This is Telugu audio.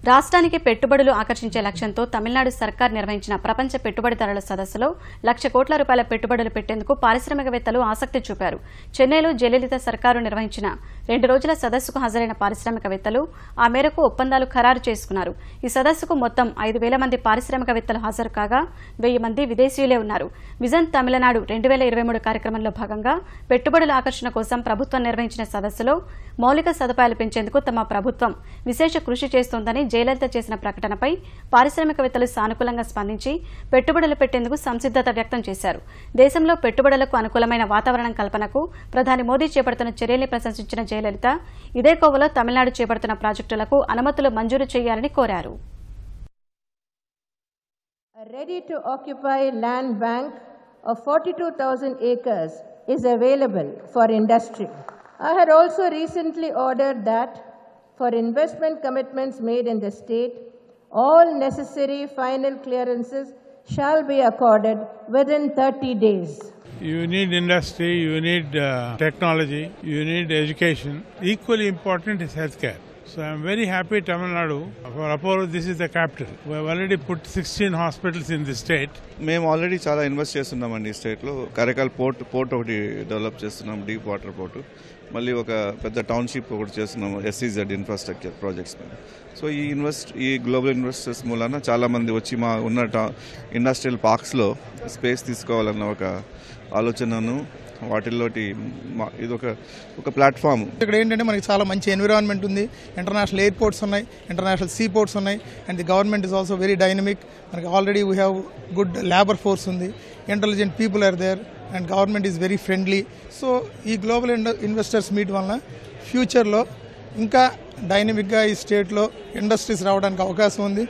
రాష్ట్రానికి పెట్టుబడులు ఆకర్షించే లక్ష్యంతో తమిళనాడు సర్కార్ నిర్వహించిన ప్రపంచ పెట్టుబడిదారుల సదస్సులో ₹1,00,00,000 కోట్ల పెట్టుబడులు పెట్టేందుకు పారిశ్రామికవేత్తలు ఆసక్తి చూపారు. చెన్నైలో జయలలిత సర్కారు నిర్వహించిన 2 రోజుల సదస్సుకు హాజరైన పారిశ్రామికవేత్తలు ఆ మేరకు ఒప్పందాలు ఖరారు చేసుకున్నారు. ఈ సదస్సుకు మొత్తం 5,000 మంది పారిశ్రామికవేత్తలు హాజరు కాగా 1,000 మంది విదేశీయులే ఉన్నారు. విజన్ తమిళనాడు 2023 కార్యక్రమంలో భాగంగా పెట్టుబడుల ఆకర్షణ కోసం ప్రభుత్వం నిర్వహించిన సదస్సులో మౌలిక సదుపాయాలు పెంచేందుకు తమ ప్రభుత్వం విశేష కృషి చేస్తోందని జయలలిత చేసిన ప్రకటనపై పారిశ్రామికవేత్తలు సానుకూలంగా స్పందించి పెట్టుబడులు పెట్టేందుకు సంసిద్ధత వ్యక్తం చేశారు. దేశంలో పెట్టుబడులకు అనుకూలమైన వాతావరణం కల్పనకు ప్రధాని మోదీ చేపడుతున్న చర్యల్ని ప్రశంసించిన జయలలిత ఇదే కోవలో తమిళనాడు చేపడుతున్న ప్రాజెక్టులకు అనుమతులు మంజూరు చేయాలని కోరారు. Ready to occupy land bank of 42,000 acres is available for industry. I had also recently ordered that for investment commitments made in the state, all necessary final clearances shall be accorded within 30 days. You need industry, you need technology, you need education. Equally important is healthcare. So I am very happy Tamil Nadu, for Apollo, this is the capital. We have already put 16 hospitals in the state. మేము ఆల్రెడీ చాలా ఇన్వెస్ట్ చేస్తున్నామండి ఈ స్టేట్లో. కరైకల్ పోర్ట్ ఒకటి డెవలప్ చేస్తున్నాం, డీప్ వాటర్ పోర్టు. మళ్ళీ ఒక పెద్ద టౌన్షిప్ ఒకటి చేస్తున్నాము, SEZ ఇన్ఫ్రాస్ట్రక్చర్ ప్రాజెక్ట్స్ మీద. సో ఈ గ్లోబల్ ఇన్వెస్టర్స్ మూలన చాలామంది వచ్చి మా ఉన్న ఇండస్ట్రియల్ పార్క్స్లో స్పేస్ తీసుకోవాలన్న ఒక ఆలోచనను వాటిల్లోటి ఇది ఒక ప్లాట్ఫామ్. ఇక్కడ ఏంటంటే మనకి చాలా మంచి ఎన్విరాన్మెంట్ ఉంది, ఇంటర్నేషనల్ ఎయిర్పోర్ట్స్ ఉన్నాయి, ఇంటర్నేషనల్ సీ పోర్ట్స్ ఉన్నాయి, and the government is also very dynamic. మనకి already we have good labour force ఉంది, intelligent people are there, and government is very friendly. So ఈ గ్లోబల్ ఇన్వెస్టర్స్ మీట్ వలన ఫ్యూచర్లో ఇంకా డైనమిక్గా ఈ స్టేట్లో ఇండస్ట్రీస్ రావడానికి అవకాశం ఉంది.